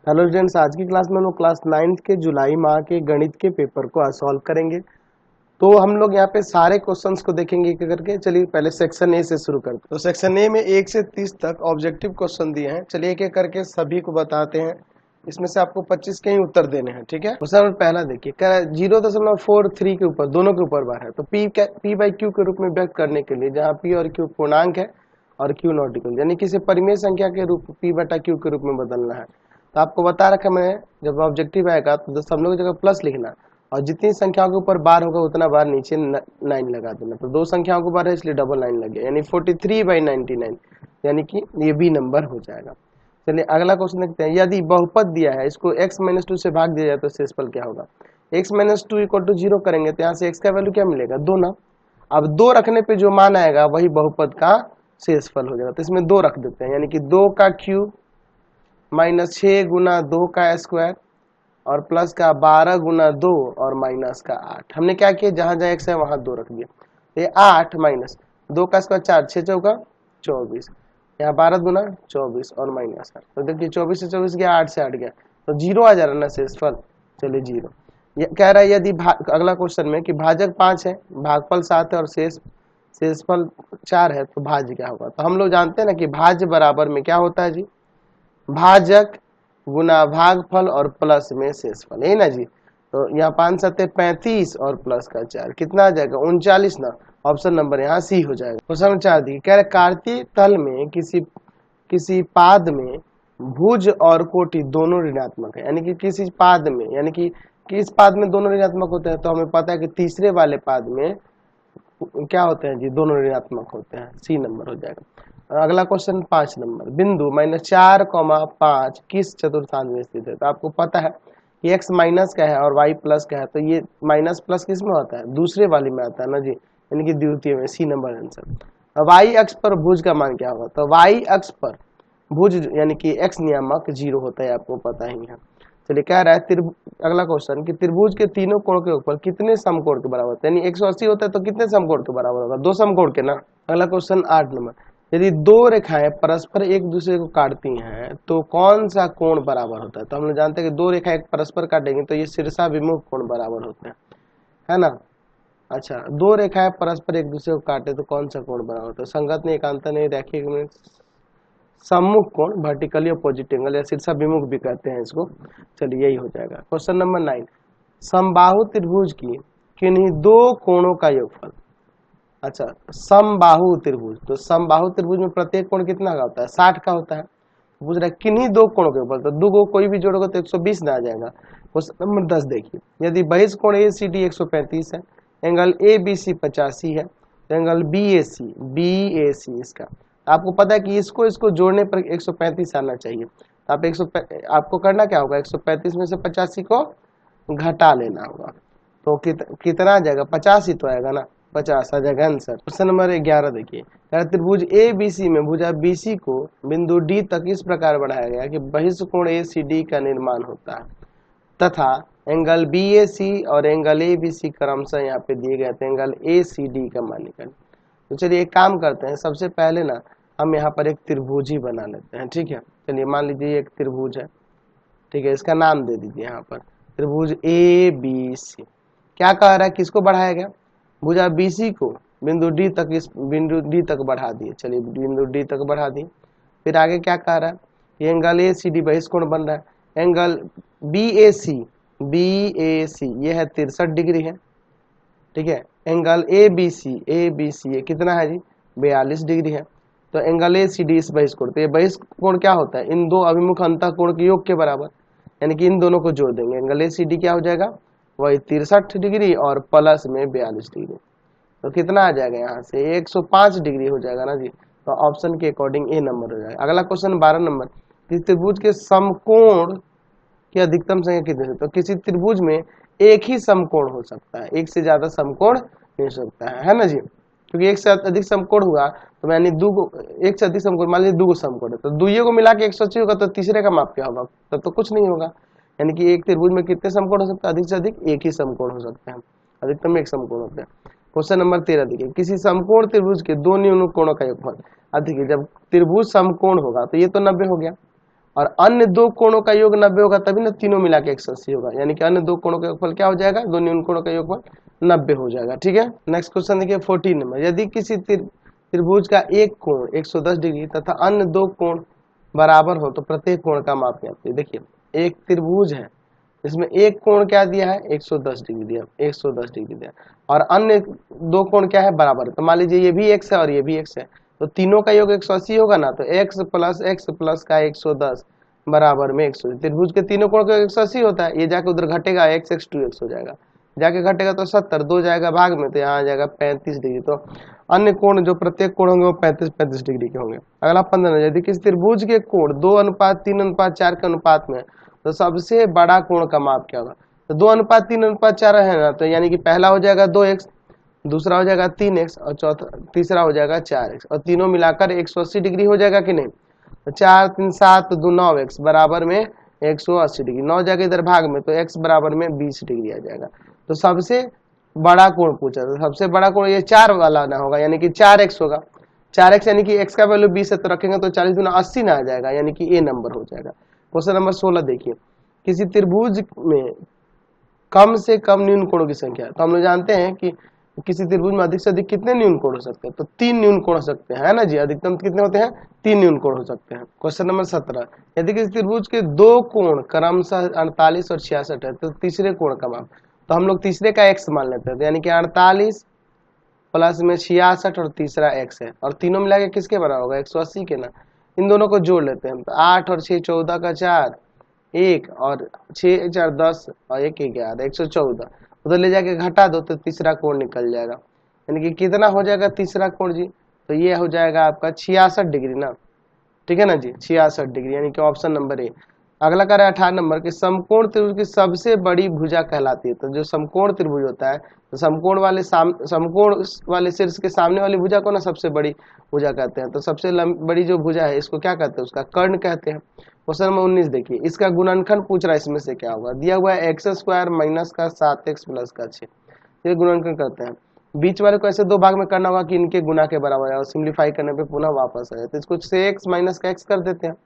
Hello students, आज की class में हम लोग क्लास 9th के जुलाई माह के गणित के पेपर को आज सॉल्व करेंगे। तो हम लोग यहाँ पे सारे क्वेश्चंस को देखेंगे एक एक करके। चलिए पहले सेक्शन ए से शुरू करते हैं। तो सेक्शन ए में 1 से 30 तक ऑब्जेक्टिव क्वेश्चन दिए हैं। चलिए एक एक करके सभी को बताते हैं। इसमें से आपको 25 के ही उत्तर देने हैं, ठीक है। क्वेश्चन नंबर पहला देखिए, कह रहा है 0.43 के ऊपर दोनों के ऊपर बार है, तो पी बाई क्यू के रूप में व्यक्त करने के लिए जहाँ पी और क्यू पूर्णांक है और क्यू नॉट इक्वल, यानी किसी परिमेय संख्या के रूप पी बटा क्यू के रूप में बदलना है। तो आपको बता रखा मैं, जब ऑब्जेक्टिव आएगा तो सब लोग जगह प्लस लिखना और जितनी संख्याओं के ऊपर बार होगा उतना बार नीचे 9 लगा देना। तो दो संख्याओं के बार है इसलिए डबल 9 लग गया, यानी 43/99, यानी कि ये भी नंबर हो जाएगा। चलिए अगला क्वेश्चन देखते हैं। यदि बहुपद दिया है, इसको x-2 से भाग दिया जाए तो शेषफल क्या होगा। x-2 = 0 करेंगे तो यहाँ से x का वैल्यू क्या मिलेगा, 2 ना। अब 2 रखने पे जो मान आएगा वही बहुपद का शेषफल हो जाएगा। तो इसमें 2 रख देते हैं, यानी कि 2 का क्यूब माइनस 6 गुना 2 का स्क्वायर और प्लस का 12 गुना 2 और माइनस का 8। हमने क्या किया, जहां जहां x है वहां 2 रख दिया। ये 8 माइनस 2 का स्क्वायर 4, 6 चौका 24, यहाँ 12 गुना 24 और माइनस 8। तो देखिए 24 से 24 गया, 8 से 8 गया, तो 0 आ जा रहा ना शेषफल। चलिए 0। ये कह रहा है यदि अगला क्वेश्चन में कि भाजक 5 है, भागफल 7 है और शेषफल 4 है, तो भाज्य क्या होगा। तो हम लोग जानते हैं ना कि भाज्य बराबर में क्या होता है जी, भाजक गुना भागफल और प्लस में शेषफल, है ना जी। तो यहाँ 5 7 35 और प्लस का 4 कितना आ जाएगा, 39 ना। ऑप्शन नंबर यहाँ सी हो जाएगा। क्वेश्चन नंबर 4 देखिए, कह रहे कार्तीय तल में किसी पाद में भुज और कोटि दोनों ऋणात्मक है, यानी कि किसी पाद में, यानी कि किस पाद में दोनों ऋणात्मक होते हैं। तो हमें पता है कि तीसरे वाले पाद में क्या होते हैं जी, दोनों ऋणात्मक होते हैं, सी नंबर हो जाएगा। अगला क्वेश्चन 5 नंबर, बिंदु -4, 5 किस चतुर्थांश में स्थित है। तो आपको पता है कि x माइनस का है और y प्लस का है, तो ये माइनस प्लस किस में होता है, दूसरे वाली में आता है ना जी, यानी कि द्वितीय में, सी नंबर आंसर। y अक्ष पर भुज का मान क्या होगा। तो y अक्ष पर भुज यानी कि x नियामक 0 होता है, आपको पता ही है। चलिए कह रहा है अगला क्वेश्चन कि त्रिभुज के तीनों कोण के ऊपर कितने समकोण के बराबर होते हैं, यानी 180 होता है तो कितने समकोण के बराबर होगा, 2 समकोण के ना। अगला क्वेश्चन 8 नंबर, यदि दो रेखाएं परस्पर एक दूसरे को काटती हैं तो कौन सा कोण बराबर होता है। तो हम लोग जानते हैं कि दो रेखाएं परस्पर काटेंगे तो ये शीर्षाभिमुख कोण बराबर होते हैं, है ना। अच्छा, दो रेखाएं परस्पर एक दूसरे को काटे तो कौन सा कोण बराबर होता है, संगत नहीं, एकांतर नहीं, रैखिक नहीं, सम्मुख कोण, वर्टिकली अपोजिट एंगल या शीर्षाभिमुख भी कहते हैं इसको। चलिए यही हो जाएगा। क्वेश्चन नंबर 9, समबाहु त्रिभुज की किन्हीं दो कोणों का योगफल। अच्छा, समबाहु त्रिभुज, तो समबाहु त्रिभुज में प्रत्येक कोण कितना का होता है, 60 का होता है। पूछ रहा है किन्हीं दो कोणों के ऊपर, तो दो को कोई भी जोड़ोगे तो 120 ना आ जाएगा। क्वेश्चन नंबर 10 देखिए, यदि बहिष कोण ACD 135 है, एंगल ABC 85 है, तो एंगल BAC इसका आपको पता है कि इसको इसको जोड़ने पर 135 आना चाहिए। तो आपको करना क्या होगा, 135 में से 85 को घटा लेना होगा। तो कितना आ जाएगा, 50 ही तो आएगा ना, 50 आ जाएगा आंसर। क्वेश्चन नंबर 11 देखिए, त्रिभुज ABC में भुजा BC को बिंदु D तक इस प्रकार बढ़ाया गया कि बहिष कोण ACD का निर्माण होता है तथा एंगल BAC और एंगल ABC क्रमशः यहाँ पे दिए गए थे, एंगल ACD का मान निकालें। तो चलिए एक काम करते हैं, सबसे पहले ना हम यहाँ पर एक त्रिभुज ही बना लेते हैं, ठीक है। चलिए मान लीजिए एक त्रिभुज है, ठीक है, इसका नाम दे दीजिए यहाँ पर त्रिभुज ABC। क्या कह रहा है, किसको बढ़ाया गया, भुजा BC को बिंदु D तक, इस बिंदु D तक बढ़ा दिए। चलिए बिंदु D तक बढ़ा दिए। फिर आगे क्या कह रहा है, ये एंगल ACD बहिष कोण बन रहा है। एंगल BAC ये है 63 डिग्री है, ठीक है। एंगल ABC ये कितना है जी, 42 डिग्री है। तो एंगल ACD इस बहिष कोण, तो ये बहिष कोण क्या होता है, इन दो अभिमुख अंतः कोण के योग के बराबर, यानी कि इन दोनों को जोड़ देंगे। एंगल ACD क्या हो जाएगा, वही 63 डिग्री और प्लस में 42 डिग्री, तो कितना आ जाएगा, यहाँ से 105 डिग्री हो जाएगा ना जी। तो ऑप्शन के अकॉर्डिंग ए नंबर हो जाएगा। अगला क्वेश्चन 12 नंबर, किसी त्रिभुज के समकोण की अधिकतम संख्या कितनी है। तो किसी त्रिभुज में एक ही समकोण हो सकता है, एक से ज्यादा समकोण नहीं हो सकता है ना जी, क्योंकि एक से अधिक समकोण हुआ तो यानी एक से अधिक समकोण, मान लीजिए दो समकोण है तो दुइयों को मिला के 180 होगा, तो तीसरे का माप क्या होगा, तब तो कुछ नहीं होगा। यानी कि एक त्रिभुज में कितने समकोण हो सकते हैं, अधिक से अधिक एक ही समकोण हो सकते हैं, अधिकतम एक समकोण होते हैं। क्वेश्चन नंबर 13 देखिए, किसी समकोण त्रिभुज के दो न्यून कोणों का योगफल अधिक है। जब त्रिभुज समकोण होगा तो ये तो 90 हो गया, और अन्य दो कोणों का योग 90 होगा तभी ना तीनों मिला के 180 होगा, यानी कि अन्य दो कोणों का योगफल क्या हो जाएगा, दो न्यून कोणों का योगफल 90 हो जाएगा। ठीक है, नेक्स्ट क्वेश्चन देखिए 14 नंबर, यदि किसी त्रिभुज का एक कोण 110 डिग्री तथा अन्य दो कोण बराबर हो तो प्रत्येक कोण का माप ज्ञात। देखिए एक त्रिभुज है, इसमें एक कोण क्या दिया है 110 डिग्री दिया, 110 डिग्री दिया, और अन्य दो कोण क्या है बराबर है। तो मान लीजिए ये भी x है और ये भी x है, तो तीनों का योग 180 होगा ना, तो x प्लस का 110 बराबर में 180। त्रिभुज के तीनों कोण का 180 होता है, ये जाके उधर घटेगा x 2x हो जाएगा, जाके घटेगा तो 70, दो जाएगा भाग में तो यहाँ आ जाएगा 35 डिग्री। तो अन्य कोण जो प्रत्येक कोण होंगे वो 35 डिग्री के होंगे। अगला 15, यदि किसी त्रिभुज के कोण 2:3:4 के अनुपात में, तो सबसे बड़ा कोण का माप क्या होगा। तो 2:3:4 है ना, तो यानी कि पहला हो जाएगा 2x, दूसरा हो जाएगा 3x और चौथा तीसरा हो जाएगा 4x, और तीनों मिलाकर 180 डिग्री हो जाएगा कि नहीं। तो 4 3 7 2 9x बराबर में 180 डिग्री, 9 जाएगा इधर भाग में तो x बराबर में 20 डिग्री आ जाएगा। तो सबसे बड़ा कोण पूछा, तो सबसे बड़ा कोण ये 4 वाला ना होगा, यानी कि 4x होगा। 4x यानी कि x का वैल्यू 20 है तो रखेंगे तो 40 गुना 80 ना आ जाएगा, यानी कि ए नंबर हो जाएगा। क्वेश्चन नंबर 16 देखिए, किसी त्रिभुज में कम से कम न्यून कोणों की संख्या है। तो हम लोग जानते हैं कि किसी त्रिभुज में अधिक से अधिक कितने न्यून कोण हो सकते हैं, तो 3 न्यून कोण हो सकते हैं, है ना जी। अधिकतम कितने होते हैं, 3 न्यून कोण हो सकते हैं। क्वेश्चन नंबर 17, यदि किसी त्रिभुज के दो कोण क्रमशः 48 और 66 है तो तीसरे कोण का माप। तो हम लोग तीसरे का x मान लेते हैं, तो यानी कि 48 प्लस में 66 और तीसरा x है, और तीनों मिला के किसके बराबर होगा 180 के ना। इन दोनों को जोड़ लेते हैं, तो 8 और 6 14 का 4, 1 और 6 4 10 और 1 11 114, उधर ले जाके घटा दो तो तीसरा कोण निकल जाएगा। यानी कि कितना हो जाएगा तीसरा कोण जी, तो ये हो जाएगा आपका 66 डिग्री ना। ठीक है ना जी, 66 डिग्री, यानी कि ऑप्शन नंबर ए। अगला कर 18 नंबर के समकोण त्रिभुज की सबसे बड़ी भुजा कहलाती है। तो जो समकोण त्रिभुज होता है, तो समकोण वाले शीर्ष के सामने वाली भुजा को ना सबसे बड़ी भुजा कहते हैं। तो सबसे बड़ी जो भुजा है इसको क्या कहते हैं, उसका कर्ण कहते हैं। क्वेश्चन नंबर 19 देखिए, इसका गुणनखंड पूछ रहा है, इसमें से क्या होगा। दिया हुआ है x² माइनस का 7x प्लस का 6, ये गुणनखंड करते हैं। बीच वाले को ऐसे दो भाग में करना होगा कि इनके गुना के बराबर है, और सिंप्लीफाई करने पे पुनः वापस आ जाए। तो इसको 6x माइनस का x कर देते हैं।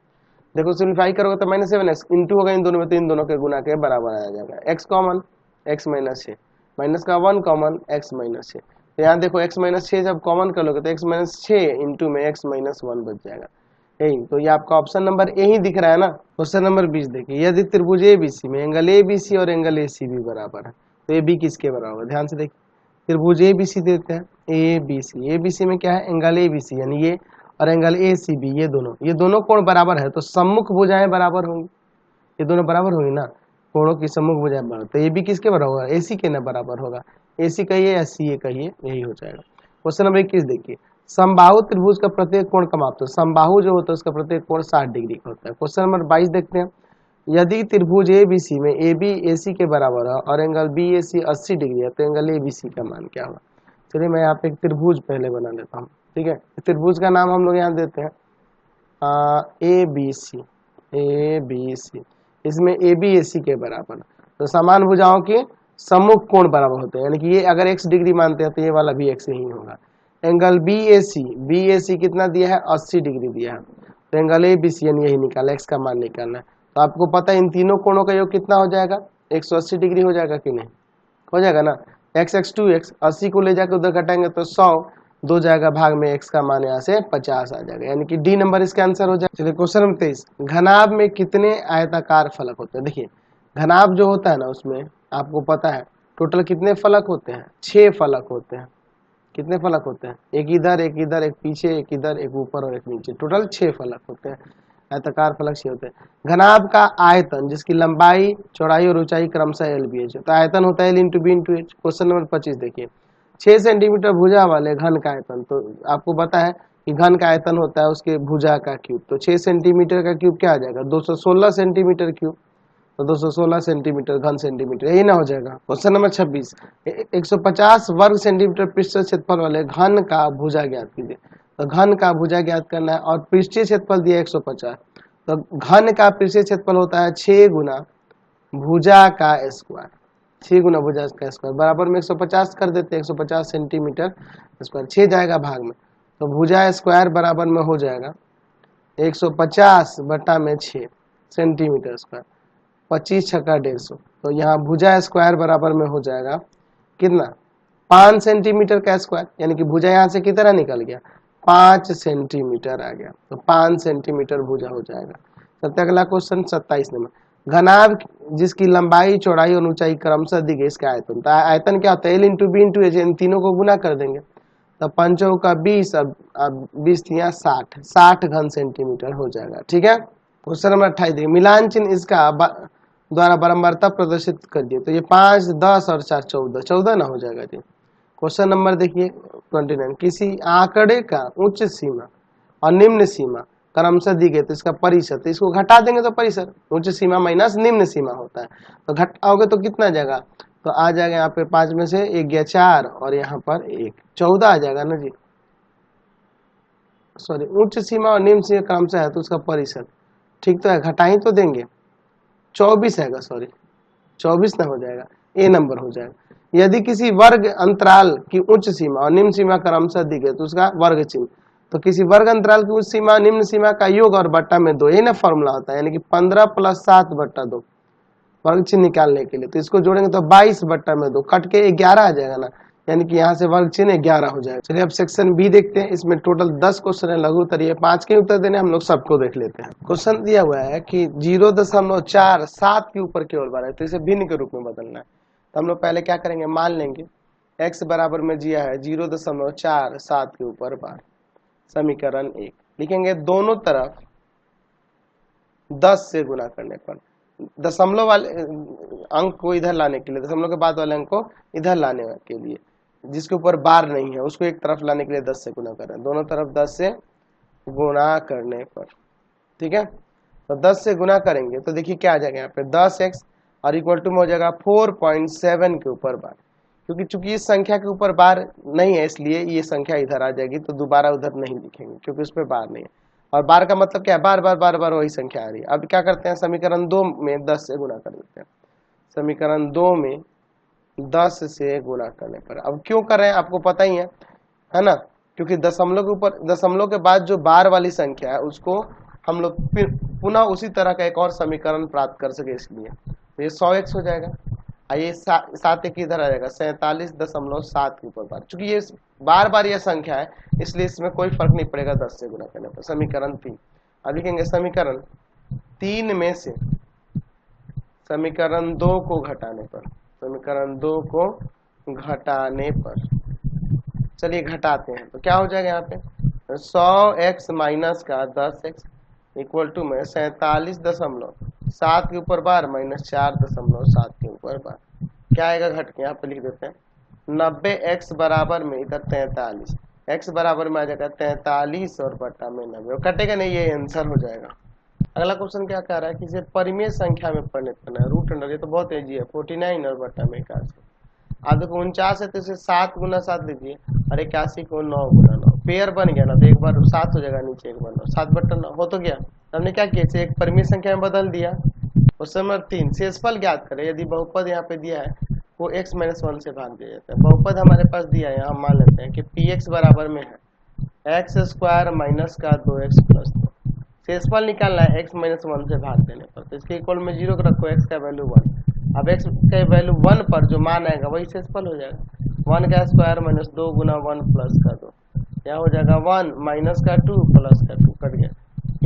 देखो सिंप्लीफाई करोगे तो -7x इंटू होगा इन दोनों में, तो इन दोनों के गुना के बराबर आ जाएगा। x common x minus 6 minus का 1 कॉमन x माइनस 6, तो यहाँ देखो x माइनस 6 जब कॉमन कर लोगे तो x माइनस 6 इंटू में x माइनस 1 बच जाएगा। यही तो ये आपका ऑप्शन नंबर ए ही दिख रहा है ना। क्वेश्चन नंबर 20 देखिए, यदि त्रिभुज ABC में एंगल ABC और एंगल ACB बराबर है तो AB किसके बराबर है। ध्यान से देखिए, त्रिभुज ABC देते हैं, ABC में क्या है एंगल ABC यानी ये, और एंगल ACB ये दोनों कोण बराबर है, तो सम्मुख भुजाएं बराबर होंगी, ये दोनों बराबर होंगी ना, कोणों की सम्मुख भुजाएं बराबर। तो AB किसके बराबर होगा, AC के ना बराबर होगा। AC कहिए या CA कहिए, यही हो जाएगा। क्वेश्चन नंबर 21 देखिए, समबाहु त्रिभुज का प्रत्येक कोण का माप। तो समबाहु जो होता है उसका प्रत्येक कोण 60 डिग्री का होता है। क्वेश्चन नंबर 22 देखते हैं, यदि त्रिभुज ABC में AB AC के बराबर है और एंगल BAC 80 डिग्री है तो एंगल ABC का मान क्या होगा। चलिए मैं यहाँ पे एक त्रिभुज पहले बना लेता हूँ। ठीक है, त्रिभुज का नाम हम लोग यहाँ देते हैं ABC। इसमें AB AC के बराबर, तो समान भुजाओं के सम्मुख कोण बराबर होते हैं, यानी कि ये अगर x डिग्री मानते हैं तो ये वाला भी x ही होगा। एंगल BAC कितना दिया है 80 डिग्री दिया है, तो एंगल ABC यानी यही निकाला, x का मान निकालना है। तो आपको पता है इन तीनों कोणों का योग कितना हो जाएगा 180 डिग्री हो जाएगा कि नहीं, हो जाएगा ना। x 2x 80 को ले जाकर उधर घटाएंगे तो 100, दो जाएगा भाग में, x का मान यहाँ से 50 आ जाएगा, यानी कि डी नंबर इसका आंसर हो जाएगा। चलिए क्वेश्चन नंबर 23, घनाभ में कितने आयताकार फलक होते हैं। देखिए घनाभ जो होता है ना उसमें आपको पता है टोटल कितने फलक होते हैं, 6 फलक होते हैं। कितने फलक होते हैं, एक इधर एक पीछे, एक इधर एक ऊपर और एक नीचे, टोटल 6 फलक होते हैं। आयताकार फलक 6 होते हैं। घनाभ का आयतन जिसकी लंबाई चौड़ाई और ऊंचाई क्रमशः LBH है, तो आयतन होता है L into B into H. Question number 25 देखिए, 6 सेंटीमीटर भुजा वाले घन का आयतन, तो आपको पता है कि घन का आयतन होता है उसके भुजा का क्यूब, तो 6 सेंटीमीटर का क्यूब क्या आ जाएगा 216 सेंटीमीटर क्यूब, तो 216 सेंटीमीटर घन सेंटीमीटर, यही ना हो जाएगा। क्वेश्चन नंबर 26, 150 वर्ग सेंटीमीटर पृष्ठ क्षेत्रफल वाले घन का भुजा ज्ञात कीजिए। तो घन का भुजा ज्ञात करना है और पृष्ठीय क्षेत्रफल दिया 150, तो घन का पृष्ठीय क्षेत्रफल होता है 6 गुना भुजा का स्क्वायर, 6 गुना भुजा का स्क्वायर बराबर में 150 कर देते हैं, 150 सेंटीमीटर स्क्वायर, 6 जाएगा भाग में, तो भुजा स्क्वायर बराबर में हो जाएगा 150 बटा में 6 सेंटीमीटर स्क्वायर, 25 छक्का 150। तो यहाँ भुजा स्क्वायर बराबर में हो जाएगा कितना, 5 सेंटीमीटर का स्क्वायर, यानी कि भुजा यहाँ से कितना निकल गया, 5 सेंटीमीटर आ गया। तो 5 सेंटीमीटर भुजा हो जाएगा। सबसे अगला क्वेश्चन 27 नंबर, घनाभ जिसकी लंबाई चौड़ाई और ऊंचाई क्रमशः दी गई, इसका आयतन। तो आयतन क्या होता है, L into B into H, इन तीनों को गुना कर देंगे। तो 5 का 20, अब 20 दिया 60 घन सेंटीमीटर हो जाएगा। ठीक है। क्वेश्चन नंबर 28 देखिए, मिलान चिन्ह इसका द्वारा बारंबारता प्रदर्शित कर दिए। तो ये 5, 10 और 4 14 ना हो जाएगा जी। क्वेश्चन नंबर देखिए 29, किसी आंकड़े का उच्च सीमा और निम्न सीमा क्रमशः दी गई, तो इसका परिशत, तो इसको घटा देंगे तो परिशत, उच्च सीमा माइनस निम्न सीमा होता है। तो घटाओगे तो कितना जाएगा, तो आ जाएगा यहाँ पे 5 में से 1 गया 4 और यहाँ पर 1, 14 आ जाएगा ना जी। सॉरी, उच्च सीमा और निम्न सीमा क्रमशः है तो उसका परिशत, ठीक तो है, घटा ही तो देंगे, 24 आएगा, सॉरी 24 ना हो जाएगा, ए नंबर हो जाएगा। यदि किसी वर्ग अंतराल की उच्च सीमा और निम्न सीमा क्रमशः दी गई तो उसका वर्ग चिन्ह, तो किसी वर्ग अंतराल की उच्च सीमा निम्न सीमा का योग और बट्टा में 2, यही ना फॉर्मूला होता है, यानी कि 15 + 7 बट्टा 2 वर्ग चिन्ह निकालने के लिए। तो इसको जोड़ेंगे तो 22 बट्टा में 2 कट के 11 आ जाएगा ना, यानी कि यहाँ से वर्ग चिन्ह 11 हो जाएगा। चलिए अब सेक्शन बी देखते हैं, इसमें टोटल 10 क्वेश्चन है, लघु उत्तर, ये 5 के उत्तर देने, हम लोग सबको देख लेते हैं। क्वेश्चन दिया हुआ है कि 0.4 7 के ऊपर केवल बार है, तो इसे भिन्न के रूप में बदलना है। तो हम लोग पहले क्या करेंगे, मान लेंगे x बराबर में दिया है 0.4 7 के ऊपर बार, समीकरण 1 लिखेंगे, दोनों तरफ 10 से गुना करने पर, दशमलव वाले अंक को इधर लाने के लिए, दशमलव के बाद वाले अंक को इधर लाने के लिए, जिसके ऊपर बार नहीं है उसको एक तरफ लाने के लिए 10 से गुना कर रहे हैं, दोनों तरफ 10 से गुणा करने पर। ठीक है, तो 10 से गुना करेंगे तो देखिए क्या आ जाएगा, यहाँ पे 10x और इक्वल टू में हो जाएगा 4.7 के ऊपर बार, क्योंकि चूंकि इस संख्या के ऊपर बार नहीं है इसलिए ये संख्या इधर आ जाएगी, तो दोबारा उधर नहीं लिखेंगे क्योंकि उस पर बार नहीं है। और बार का मतलब क्या है, बार बार बार बार वही संख्या आ रही है। अब क्या करते हैं, समीकरण 2 में 10 से गुणा कर देते हैं, समीकरण 2 में 10 से गुणा करने पर, अब क्यों कर रहे हैं आपको पता ही है ना, क्योंकि दशमलव के ऊपर, दशमलव के बाद जो बार वाली संख्या है उसको हम लोग फिर पुनः उसी तरह का एक और समीकरण प्राप्त कर सके, इसलिए तो ये 100x हो जाएगा। ये 7 एक इधर आ जाएगा, 47.7 के ऊपर बार, चूंकि ये बार बार यह संख्या है इसलिए इसमें कोई फर्क नहीं पड़ेगा 10 से गुणा करने पर। समीकरण 3, अब लिखेंगे समीकरण 3 में से समीकरण 2 को घटाने पर, समीकरण 2 को घटाने पर, चलिए घटाते हैं तो क्या हो जाएगा, यहाँ पे 100x माइनस का 10x इक्वल टू में 47.7 के ऊपर बार माइनस 4.7 के ऊपर बार, क्या आएगा घट के, यहाँ पे लिख देते हैं 90x बराबर में इधर 43, x बराबर में आ जाएगा 43 और बट्टा में 90, और कटेगा नहीं, ये आंसर हो जाएगा। अगला क्वेश्चन क्या कह रहा है कि इसे परिमेय संख्या में परिणत करना है, रूट अंडर, ये तो बहुत ईजी है, 49 और बट्टा में 81। आप देखो 49 है तो इसे 7 गुना 7 लीजिए और 81 को 9 गुना 9, पेयर बन गया ना, तो एक बार 7 हो जाएगा, नीचे एक बार 9, 7 बट्टा 9 हो तो गया। हमने क्या किया, इसे एक परिमेय संख्या में बदल दिया। क्वेश्चन नंबर 3, शेषफल ज्ञात करें, यदि बहुपद यहाँ पे दिया है वो x - 1 से भाग दिया जाता है। बहुपद हमारे पास दिया है, हम मान लेते हैं कि px बराबर में है x² माइनस का 2x प्लस 2, शेषफल निकालना है x - 1 से भाग देने पर, तो इसके इक्वल में 0 रखो, x का वैल्यू 1, अब x का वैल्यू 1 पर जो मान आएगा वही शेषफल हो जाएगा, 1 का स्क्वायर माइनस 2 गुना 1 प्लस का 2, क्या हो जाएगा 1 माइनस का 2 प्लस का 2, कट गया,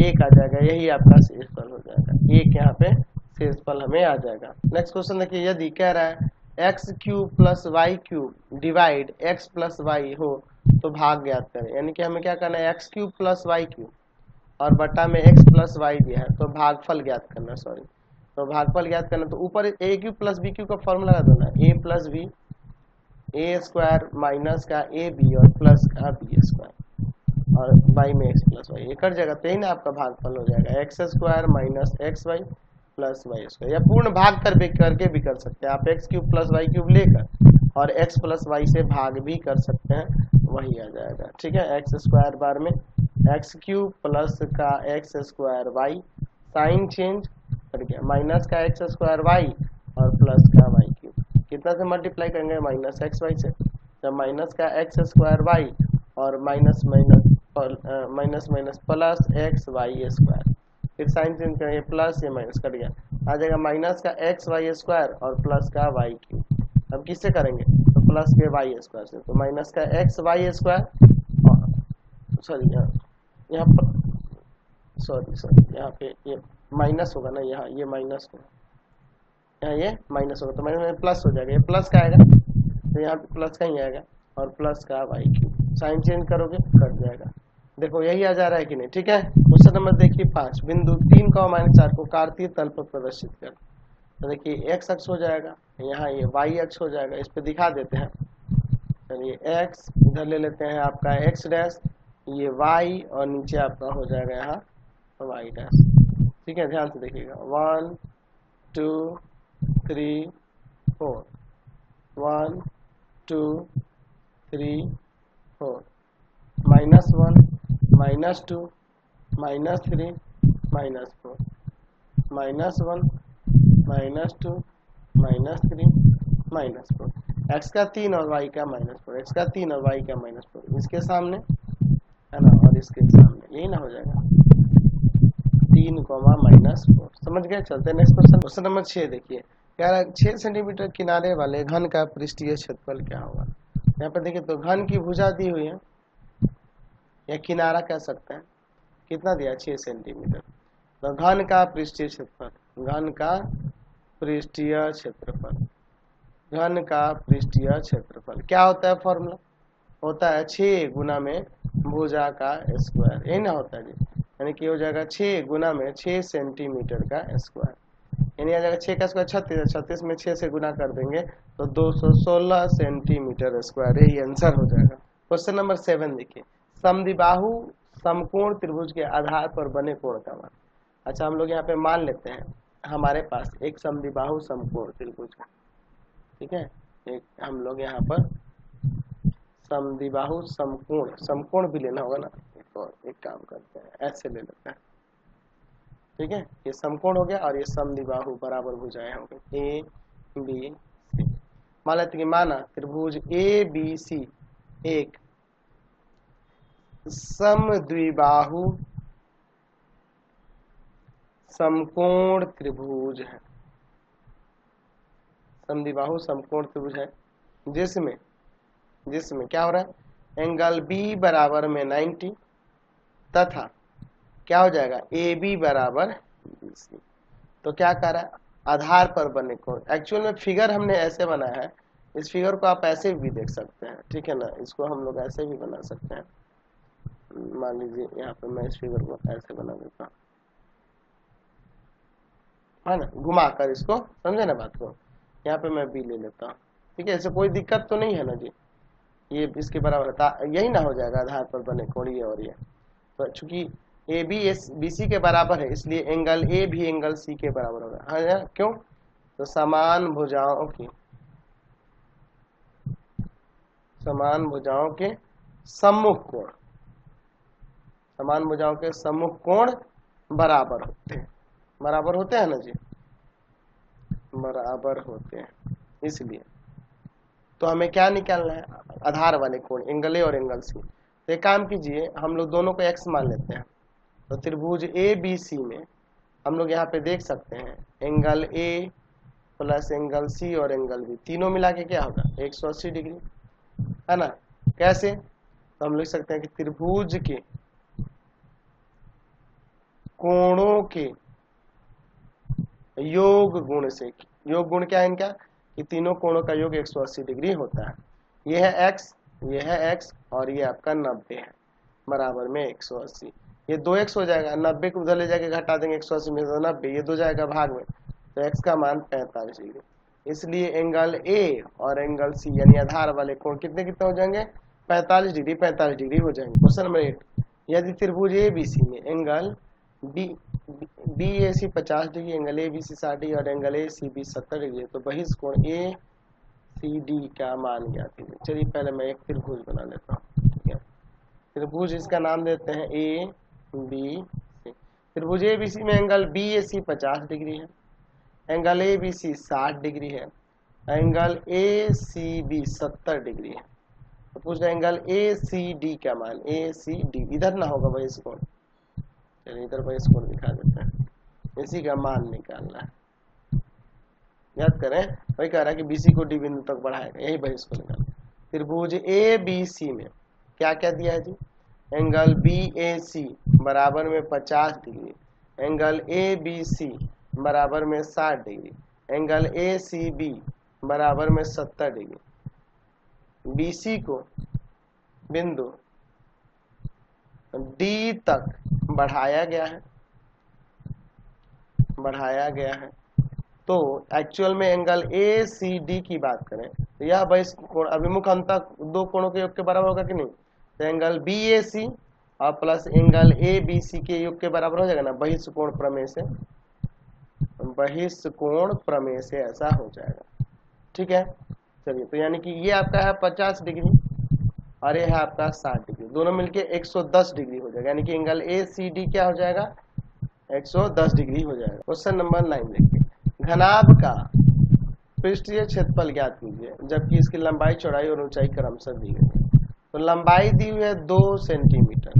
1 आ जाएगा, यही आपका शेषफल हो जाएगा, 1 यहाँ पे शेषफल हमें आ जाएगा। नेक्स्ट क्वेश्चन देखिए, यदि कह रहा है x³ + y³ divide x + y हो तो भाग ज्ञात करें, यानी कि हमें क्या करना है, x³ + y³ और बटा में x + y दिया है तो भागफल ज्ञात करना, सॉरी तो भागफल ज्ञात करना, तो ऊपर a³ + b³ का फॉर्मूला लगा देना, a + b a² माइनस का ab और प्लस का b² और y में x + y, ये कट जाएगा, तो यही ना आपका भागफल हो जाएगा, x² minus xy plus y², या पूर्ण भाग करके भी कर सकते हैं आप, x³ + y³ लेकर और x + y से भाग भी कर सकते हैं, वही आ जाएगा। ठीक है, x² बार में x³ प्लस का x² y, साइन चेंज कर गया, माइनस का x² y और प्लस का y³, कितना से मल्टीप्लाई करेंगे, माइनस xy से, जब माइनस का x² y और minus minus minus minus plus x y square, फिर साइन चेंज करेंगे, प्लस ये माइनस कट गया, आ जाएगा माइनस का एक्स वाई स्क्वायर और प्लस का वाई क्यूब। अब किससे करेंगे, तो प्लस के वाई स्क्वायर से, तो माइनस का एक्स वाई स्क्वायर, सॉरी यहाँ पर सॉरी यहाँ पे ये माइनस होगा ना, यहाँ ये माइनस होगा, यहाँ ये माइनस होगा, तो माइनस में प्लस हो जाएगा, ये प्लस का आएगा तो यहाँ पे प्लस का ही आएगा, और प्लस का वाई क्यूब, साइन चेंज करोगे कट जाएगा। देखो यही आ जा रहा है कि नहीं, ठीक है। क्वेश्चन नंबर देखिए 5, बिंदु 3,-4 को कार्तीय तल पर प्रदर्शित कर। तो देखिए एक्स अक्ष हो जाएगा, यहाँ ये वाई अक्ष हो जाएगा, इस पे दिखा देते हैं। चलिए एक्स इधर ले लेते हैं आपका एक्स डैश, ये वाई और नीचे आपका हो जाएगा यहाँ वाई डैश, ठीक है। ध्यान से देखिएगा, 1 2 3 4, 1 2 3 4, -1 -2 -3 -4, -1 -2 -3 -4, एक्स का 3 और वाई का -4, एक्स का 3 और वाई का -4, इसके सामने है ना और इसके सामने, यही ना हो जाएगा 3, -4। समझ गए। चलते नेक्स्ट क्वेश्चन। क्वेश्चन नंबर 6 देखिए, कह रहा है 6 सेंटीमीटर किनारे वाले घन का पृष्ठीय क्षेत्रफल क्या होगा। यहाँ पर देखिए, तो घन की भुजा दी हुई है या किनारा कह सकते हैं, कितना दिया 6 सेंटीमीटर, तो घन का पृष्ठीय क्षेत्रफल, घन का पृष्ठीय क्षेत्रफल, घन का पृष्ठीय क्षेत्रफल क्या होता है, फॉर्मूला होता है 6 गुना में भुजा का स्क्वायर, यही ना होता है जी, यानी कि हो जाएगा 6 गुना में 6 सेंटीमीटर का स्क्वायर, यानी आ जाएगा 6 का स्क्वायर 36, 36 में 6 से गुना कर देंगे तो 216 सेंटीमीटर स्क्वायर, यही आंसर हो जाएगा। क्वेश्चन नंबर 7 देखिए, समद्विबाहु समकोण त्रिभुज के आधार पर बने कोण का मान। अच्छा, हम लोग यहाँ पे मान लेते हैं हमारे पास एक समद्विबाहु समकोण त्रिभुज है, ठीक है। एक हम लोग यहाँ पर समद्विबाहु समकोण, समकोण भी लेना होगा ना, और एक काम करते हैं ऐसे ले लेते हैं, ठीक है। ये समकोण हो गया और ये समद्विबाहु बराबर भुजाएं हो गई ए बी सी। मान लेते हैं कि माना त्रिभुज ए बी सी एक समद्विबाहु समकोण त्रिभुज है, समद्विबाहु समकोण त्रिभुज है, जिसमें क्या हो रहा है, एंगल बी बराबर में 90 तथा क्या हो जाएगा ए बी बराबर BC। तो क्या कर रहा है, आधार पर बने कोण। एक्चुअल में फिगर हमने ऐसे बनाया है, इस फिगर को आप ऐसे भी देख सकते हैं, ठीक है ना, इसको हम लोग ऐसे भी बना सकते हैं। मान लीजिए यहाँ पे मैं इस फिगर को ऐसे बना देता हूँ, है ना, घुमा कर इसको, समझे ना बात को, यहाँ पे मैं बी ले लेता हूँ, ठीक है। ऐसे कोई दिक्कत तो नहीं है ना जी, ये इसके बराबर था, यही ना हो जाएगा आधार पर बने कोण ये और ये। तो चूंकि A B S B C के बराबर है, इसलिए एंगल ए भी एंगल सी के बराबर होगा, है क्यों, तो समान भुजाओं के सम्मुख कोण, समान भुजाओं के सम्मुख कोण बराबर होते हैं ना जी, बराबर होते हैं, इसलिए तो हमें क्या निकालना है, आधार वाले कोण एंगल ए और एंगल सी। तो एक काम कीजिए, हम लोग दोनों को एक्स मान लेते हैं, तो त्रिभुज ए बी सी में हम लोग यहाँ पे देख सकते हैं angle A plus angle C और एंगल बी तीनों मिला के क्या होगा 180 डिग्री, है ना। कैसे, तो हम लिख सकते हैं कि त्रिभुज के कोणों के योग गुण से, योग गुण क्या है इनका, कि तीनों कोणों का योग 180 डिग्री होता है। ये है x, ये है x और ये आपका 90 है, बराबर में 180, ये 2x हो जाएगा, 90 को उधर ले जाके घटा देंगे 180 में से 90, ये 2 जाएगा भाग में, तो x का मान 45 डिग्री। इसलिए एंगल ए और एंगल सी यानी आधार वाले कोण कितने हो जाएंगे 45 डिग्री, 45 डिग्री हो जाएंगे। क्वेश्चन नंबर 8, यदि त्रिभुज ए बी सी में angle B A C 50 degree, angle A B C 60 degree और angle A C B 70 degree है, तो बहिष्कोण ए सी डी का मान ज्ञात कीजिए। चलिए पहले मैं एक त्रिभुज बना लेता हूँ, ठीक है। त्रिभुज इसका नाम देते हैं ए बी सी। त्रिभुज ए बी सी में angle B A C 50 degree है, angle A B C 60 degree है, angle A C B 70 degree है। तो पूछ रहे एंगल ए सी डी का मान, ए सी डी इधर ना होगा भाई इस कोण, चलिए इधर भाई इस कोण दिखा देते हैं, इसी का मान निकालना है। याद करें वही कह रहा है कि बीसी को डी बिंदु तक बढ़ाएगा, यही भाई इसको निकालना। त्रिभुज ए बी सी में क्या क्या दिया है जी, एंगल बी ए सी बराबर में 50 degree, angle A B C बराबर में 60 degree, angle A C B बराबर में 70 डिग्री। बीसी को बिंदु डी तक बढ़ाया गया है, तो एक्चुअल में एंगल ए सी डी की बात करें तो यह बहिष कोण अभिमुख अंतः दो कोणों के योग के बराबर होगा कि नहीं, तो एंगल बी ए सी और plus angle A B C के योग के बराबर हो जाएगा ना, बहिष कोण प्रमेय से ऐसा हो जाएगा। ठीक है, चलिए तो यानी कि ये आपका है 50 डिग्री और ये है आपका 60 डिग्री, दोनों मिलके 110 डिग्री हो जाएगा, यानी कि एंगल ए सी डी क्या हो जाएगा, 110 डिग्री हो जाएगा। क्वेश्चन नंबर 9 देखिए, घनाभ का पृष्ठीय क्षेत्रफल ज्ञात कीजिए जबकि इसकी लंबाई चौड़ाई और ऊंचाई क्रमशः दी गई है। तो लंबाई दी हुई है 2 सेंटीमीटर,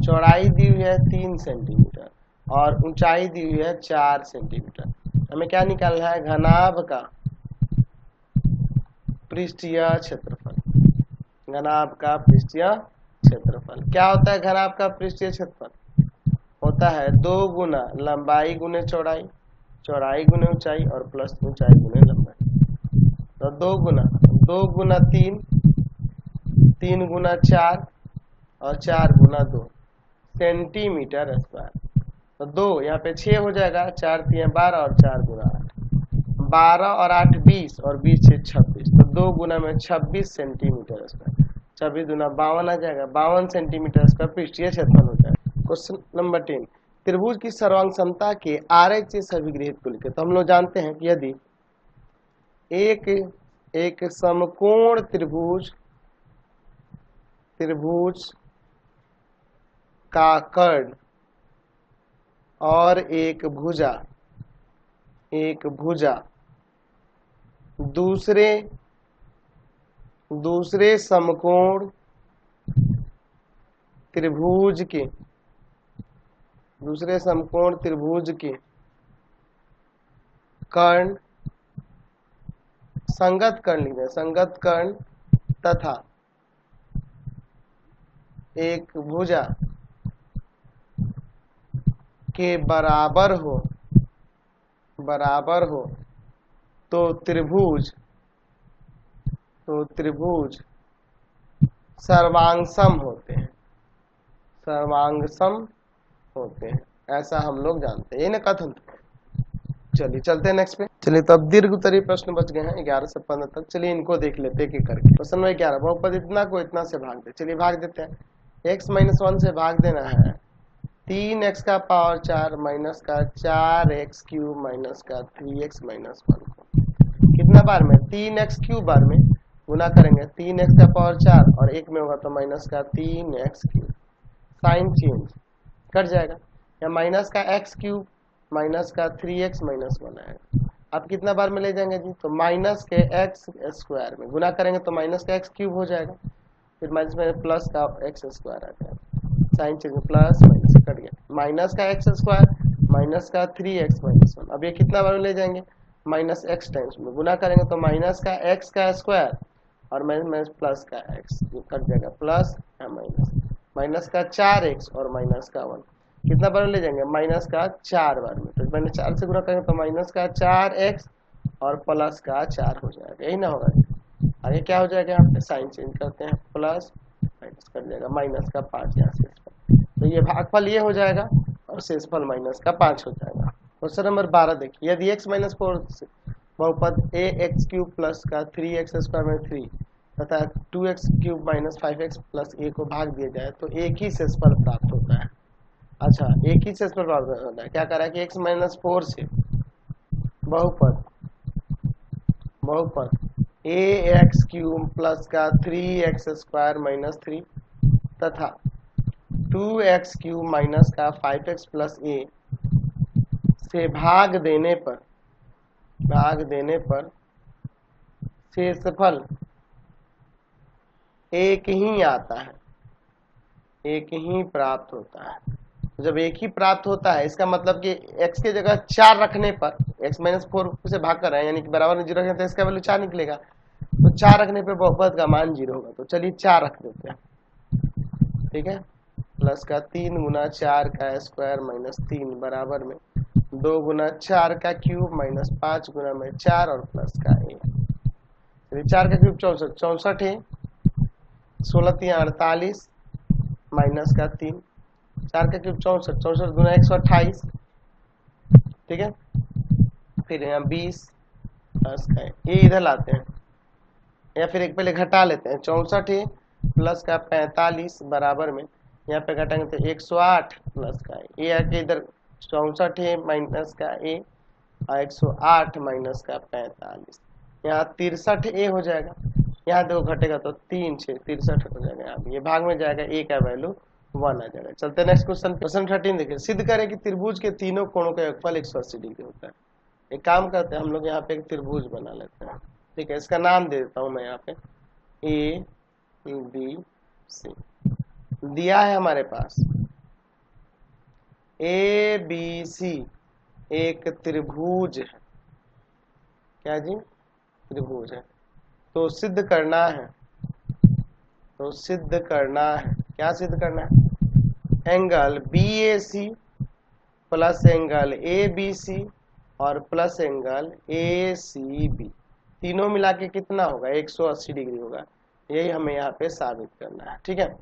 चौड़ाई दी हुई है 3 सेंटीमीटर और ऊंचाई दी हुई है 4 सेंटीमीटर। हमें क्या निकालना है, घनाभ का पृष्ठीय क्षेत्रफल। घनाभ का पृष्ठीय क्षेत्रफल क्या होता है, घनाभ का पृष्ठीय क्षेत्रफल होता है 2 गुना लंबाई गुने चौड़ाई, चौड़ाई गुने ऊंचाई और प्लस ऊंचाई गुने लंबाई। तो 2 गुना 3, 3 गुना 4 और 4 गुना 2 सेंटीमीटर स्क्वायर। तो 2 यहाँ पे 6 हो जाएगा, 4 3 12 और 4 गुना 8, 12 और 8 20 और 20 से 26, तो 2 गुना में 26 सेंटीमीटर स्क्वायर, 26 गुना 52 आ जाएगा, 52 सेंटीमीटर स्क्वायर पृष्ठीय क्षेत्रफल हो जाएगा। क्वेश्चन नंबर 10, त्रिभुज की सर्वांग समता के आरेख से सभी गृहित को लिखे। तो हम लोग जानते हैं कि यदि एक समकोण त्रिभुज का कर्ण और एक भुजा दूसरे समकोण त्रिभुज के कर्ण संगत कर्ण तथा एक भुजा के बराबर हो तो त्रिभुज सर्वांगसम होते हैं, ऐसा हम लोग जानते हैं, ये ना कथन। चलिए चलते हैं नेक्स्ट पे। चलिए तो अब दीर्घ उत्तरीय प्रश्न बच गए हैं 11 से 15 तक। चलिए इनको देख लेते हैं करके। क्वेश्चन नंबर 11, बहुपद इतना को इतना से भाग दे। चलिए भाग देते हैं। x-1 से भाग देना है 3x का पावर 4 माइनस का 4x क्यूब माइनस का 3x माइनस 1 को कितना बार में, 3x क्यूब बार में गुना करेंगे, 3x का पावर 4 और 1 में होगा तो माइनस का 3x cube, sign change cut जाएगा, या माइनस का x क्यूब माइनस का 3x माइनस 1 आएगा। अब कितना बार में ले जाएंगे जी, तो माइनस के x स्क्वायर में गुना करेंगे तो माइनस का x क्यूब हो जाएगा, फिर माइनस में प्लस का x स्क्वायर आ जाएगा, sign change plus minus cut गया, माइनस का x स्क्वायर माइनस का 3x माइनस 1। अब ये कितना बार में ले जाएंगे, माइनस x टाइम्स में गुना करेंगे तो माइनस का x का स्क्वायर और माइनस प्लस का x कट जाएगा, प्लस माइनस, माइनस का 4x और माइनस का 1 कितना बार ले जाएंगे, माइनस का 4 बार में, तो मैंने 4 से गुना करेंगे तो माइनस का 4x और प्लस का 4 हो जाएगा, यही ना होगा। आगे क्या हो जाएगा, यहाँ पे साइन चेंज करते हैं, प्लस माइनस कर जाएगा, माइनस का 5 यहाँ शेषफल, तो ये भागफल ये हो जाएगा और शेषफल माइनस का 5 हो जाएगा। क्वेश्चन नंबर 12 देखिए, यदि x-4 बहुपद ax क्यूब प्लस का 3x स्क्वायर में 3 तथा 2x cube minus 5x plus a को भाग दिया जाए तो एक ही शेषफल प्राप्त होता है। अच्छा, एक ही शेषफल प्राप्त होता है, क्या कह रहा है कि x-4 से बहुपद ax क्यूब प्लस का 3x स्क्वायर माइनस 3 तथा 2x क्यूब माइनस का 5x प्लस a से भाग देने पर शेषफल एक ही आता है, एक ही प्राप्त होता है। जब एक ही प्राप्त होता है इसका मतलब कि x की जगह 4 रखने पर, x माइनस 4 से भाग कर रहे हैं यानी कि बराबर में 0 रखें तो इसका वैल्यू 4 निकलेगा, तो 4 रखने पर बहुपद का मान 0 होगा। तो चलिए 4 रख देते हैं, ठीक है। प्लस का 3 गुना 4 का स्क्वायर माइनस 3 बराबर में 2 गुना 4 का क्यूब माइनस 5 गुना में 4 और प्लस का 1। चलिए 4 का क्यूब 64, 64 है, 16 3 48 माइनस का 3, 4 का क्यूब 64, 64 गुना 128, ठीक है। फिर यहाँ 20 प्लस का ये इधर लाते हैं या फिर एक पहले घटा लेते हैं। 64 है प्लस का 45 बराबर में यहाँ पे घटाएंगे तो 108 प्लस का ये आके इधर 64 है माइनस का ए और 108 माइनस का 45, यहाँ 63 ए हो जाएगा। यहाँ देखो घटेगा तो 3 6 63 हो जाएगा, यहाँ ये भाग में जाएगा, ए का वैल्यू 1 आ जाएगा। चलते नेक्स्ट क्वेश्चन, क्वेश्चन 13 देखिए। सिद्ध करें कि त्रिभुज के तीनों कोणों का योगफल 180 डिग्री होता है। एक काम करते हैं हम लोग यहाँ पे एक त्रिभुज बना लेते हैं, ठीक है। इसका नाम दे देता हूँ मैं यहाँ पे ए बी सी। दिया है हमारे पास ए बी सी एक त्रिभुज है, क्या जी, त्रिभुज है। तो सिद्ध करना है, तो सिद्ध करना है, क्या सिद्ध करना है, angle B A C plus angle A B C और plus angle A C B, तीनों मिला के कितना होगा, 180 डिग्री होगा। यही हमें यहाँ पे साबित करना है, ठीक है।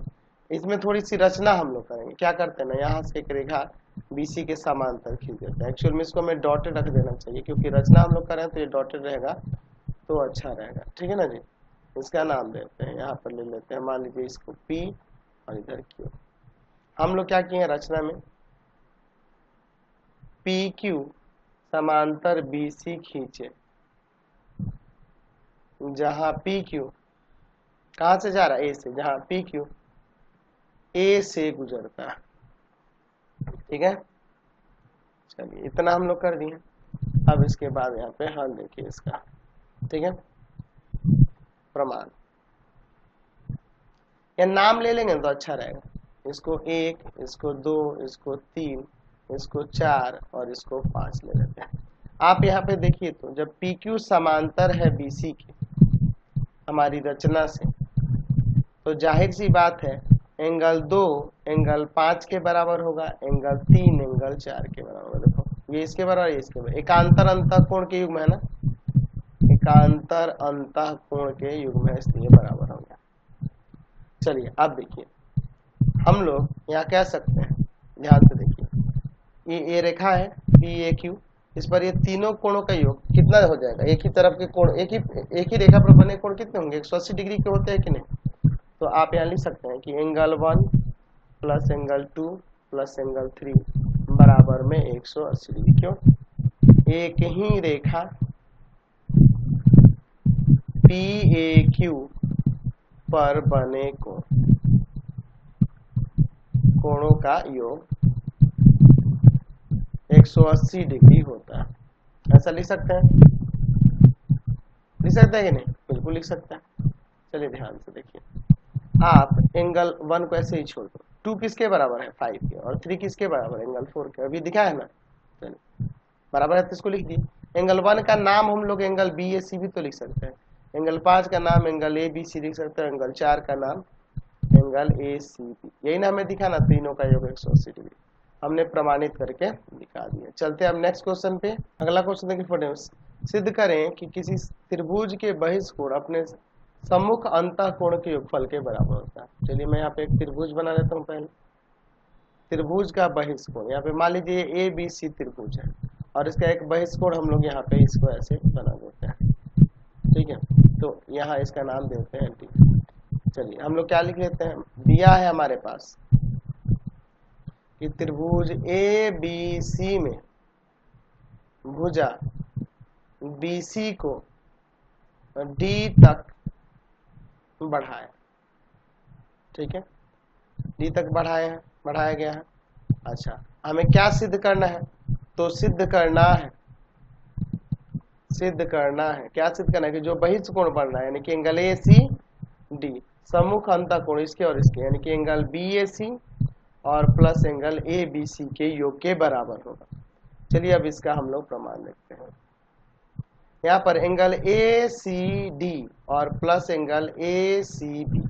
इसमें थोड़ी सी रचना हम लोग करेंगे। क्या करते हैं ना, यहाँ से एक रेखा बीसी के समांतर खींच देते हैं। एक्चुअल में इसको हमें डॉटेड रख देना चाहिए क्योंकि रचना हम लोग करें तो ये डॉटेड रहेगा तो अच्छा रहेगा, ठीक है ना जी। इसका नाम देते हैं, यहाँ पर ले लेते हैं, मान लीजिए इसको P और इधर Q। हम लोग क्या किए रचना में, PQ समांतर BC खींचे, जहां PQ कहां से जा रहा है, A से, जहां PQ A से गुजरता है, ठीक है। चलिए इतना हम लोग कर दिए। अब इसके बाद यहाँ पे हल देखिए इसका, ठीक है। प्रमाण या नाम ले लेंगे तो अच्छा रहेगा। इसको 1, इसको 2, इसको 3, इसको 4 और इसको 5 ले लेते हैं। आप यहाँ पे देखिए तो जब PQ समांतर है BC के हमारी रचना से, तो जाहिर सी बात है एंगल 2 एंगल 5 के बराबर होगा, एंगल 3 एंगल 4 के बराबर होगा। देखो ये इसके बराबर, ये इसके बराबर, एकांतर अंतःकोण के युग्म है ना, एकांतर अंतःकोण के युग्म है, इसलिए बराबर हो गया। चलिए अब देखिए हम लोग यहाँ कह सकते हैं, ध्यान से देखिए, ये रेखा है PAQ, इस पर ये तीनों कोणों का योग कितना हो जाएगा, एक ही तरफ के कोण, एक ही रेखा पर बने कोण कितने होंगे, 180 डिग्री के होते हैं कि नहीं। तो आप यहाँ लिख सकते हैं कि angle 1 plus angle 2 plus angle 3 बराबर में 180 डिग्री। क्यों, एक ही रेखा PAQ पर बने कोणों का योग 180 डिग्री होता है। ऐसा लिख सकते हैं, लिख सकते हैं कि नहीं, बिल्कुल लिख सकते हैं। चलिए ध्यान से देखिए, आप एंगल 1 को ऐसे ही छोड़ दो, 2 किसके बराबर है 5 के, और 3 किसके बराबर है एंगल 4 के, अभी दिखा है ना। चलिए बराबर है तो इसको लिख दिए। एंगल 1 का नाम हम लोग एंगल BAC भी तो लिख सकते हैं, एंगल 5 का नाम एंगल ABC लिख सकते हैं, एंगल 4 का नाम एंगल ACB। यही ना हमें दिखा ना, तीनों का योग 180 डिग्री हमने प्रमाणित करके दिखा दिया। चलते हैं अब नेक्स्ट क्वेश्चन पे। अगला क्वेश्चन देखिए, फोटो सिद्ध करें कि किसी त्रिभुज के बहिष्कोण अपने सम्मुख अंतःकोण के योगफल के बराबर होता है। चलिए मैं यहाँ पे एक त्रिभुज बना लेता हूँ। पहले त्रिभुज का बहिष्कोण, यहाँ पे मान लीजिए ABC त्रिभुज है और इसका एक बहिष्कोण हम लोग यहाँ पे इसको ऐसे बना देते हैं, ठीक है। तो यहाँ इसका नाम देते हैं D। चलिए हम लोग क्या लिख लेते हैं, दिया है हमारे पास कि त्रिभुज ABC में भुजा BC को D तक बढ़ाए, ठीक है, D तक बढ़ाया गया है। अच्छा हमें क्या सिद्ध करना है, तो सिद्ध करना है क्या सिद्ध करना है कि जो बहिष्कोण बन रहा है यानी कि एंगल ACD सम्मुख अंतःकोण इसके और इसके, यानी कि एंगल BAC और प्लस एंगल ABC के योग के बराबर होगा। चलिए अब इसका हम लोग प्रमाण देखते हैं। यहाँ पर एंगल ACD और प्लस एंगल ACB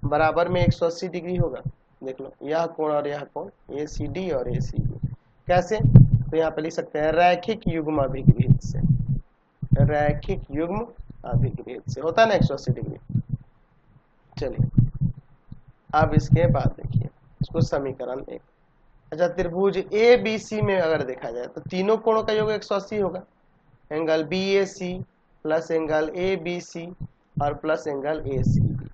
बराबर में 180 डिग्री होगा। देख लो, यह कोण और यह कोण ACD और ACB कैसे, तो यहाँ पे लिख सकते हैं रैखिक युग्म अभिगृहित से, रैखिक युग्म अभिगृहित से होता है ना 180 डिग्री। चलिए अब इसके बाद देखिए इसको समीकरण 1। अच्छा, त्रिभुज ABC में अगर देखा जाए तो तीनों कोणों का योग 180 होगा। Angle BAC plus angle ABC और प्लस एंगल ACB,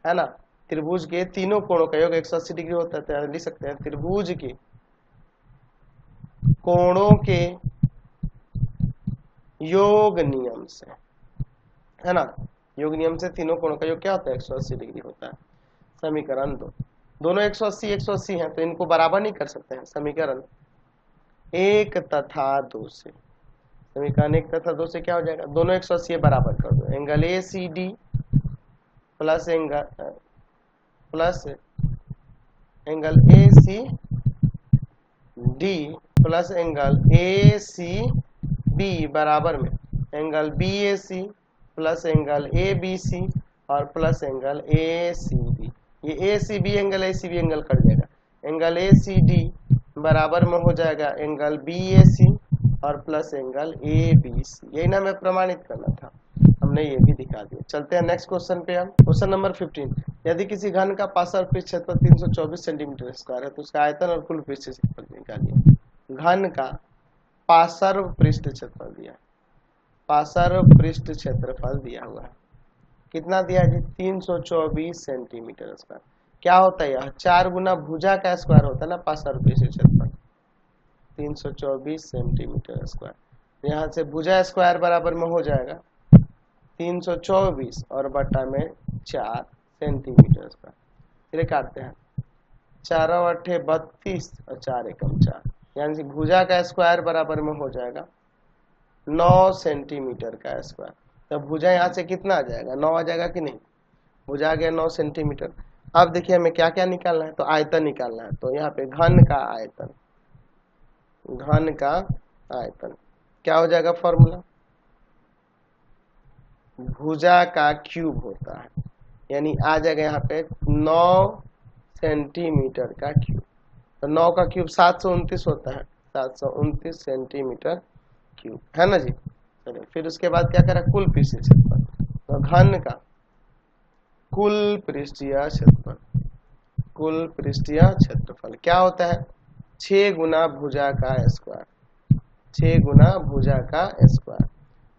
है ना। त्रिभुज के तीनों कोणों का योग 180 डिग्री होता है। तो लिख सकते हैं त्रिभुज के कोणों के योग नियम से, है ना, योग नियम से तीनों कोणों का योग क्या होता है 180 डिग्री होता है। समीकरण 2, दोनों 180 180 हैं तो इनको बराबर नहीं कर सकते हैं। समीकरण 1 तथा 2 से, समीकरण 1 तथा 2 से क्या हो जाएगा, दोनों 180 बराबर कर दो। Angle ACD plus angle ACD plus angle ACB बराबर में angle BAC plus angle ABC और प्लस एंगल ACB। ये ACB angle ACB angle cut जाएगा। एंगल ACD बराबर में हो जाएगा एंगल BAC और प्लस एंगल ABC। यही ना हमें प्रमाणित करना था, हमने ये भी दिखा दिया। चलते हैं नेक्स्ट क्वेश्चन पे हम। क्वेश्चन नंबर 15, यदि किसी घन का पार्श्व पृष्ठ क्षेत्रफल 324 सेंटीमीटर स्क्वायर है तो उसका आयतन और कुल पृष्ठ क्षेत्रफल निकालिए। घन का पार्श्व पृष्ठ क्षेत्रफल दिया, पार्श्व पृष्ठ क्षेत्रफल दिया हुआ है, कितना दिया है जी 324 सेंटीमीटर स्क्वायर। क्या होता है यह 4 गुना भुजा का स्क्वायर होता है ना पार्श्व पृष्ठ क्षेत्रफल 324 सेंटीमीटर स्क्वायर। यहाँ से भुजा स्क्वायर बराबर में हो जाएगा 324 और बटा में 4 सेंटीमीटर स्क्वायर। फिर काटते हैं 4 अट्ठे 32 और 4 एकम 4, यानी कि भुजा का स्क्वायर बराबर में हो जाएगा 9 सेंटीमीटर का स्क्वायर। तो भुजा यहाँ से कितना आ जाएगा 9 आ जाएगा कि नहीं, भुजा आ गया 9 सेंटीमीटर। अब देखिए हमें क्या क्या निकालना है, तो आयतन निकालना है। तो यहाँ पे घन का आयतन, घन का आयतन क्या हो जाएगा, फॉर्मूला भुजा का क्यूब होता है, यानी आ जाएगा यहाँ पे 9 सेंटीमीटर का क्यूब। तो 9 का क्यूब 729 होता है, 729 सेंटीमीटर क्यूब, है ना जी। चलिए फिर उसके बाद क्या करा, कुल पृष्ठीय क्षेत्रफल। तो घन का कुल पृष्ठीय क्षेत्रफल, कुल पृष्ठीय क्षेत्रफल क्या होता है 6 गुना भुजा का स्क्वायर, 6 गुना भुजा का स्क्वायर।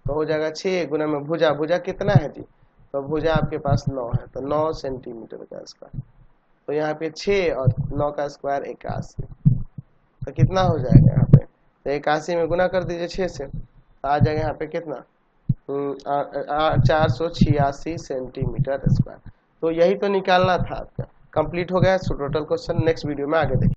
तो हो जाएगा 6 गुना में भुजा, भुजा कितना है जी, तो भुजा आपके पास 9 है, तो 9 सेंटीमीटर का स्क्वायर। तो यहाँ पे 6 और 9 का स्क्वायर 81, तो कितना हो जाएगा यहाँ पे, तो 81 में गुना कर दीजिए 6 से, तो आ जाएगा यहाँ पे कितना 486 सेंटीमीटर स्क्वायर। तो यही तो निकालना था आपका। कंप्लीट हो गया टोटल क्वेश्चन। नेक्स्ट वीडियो में आगे देखेंगे।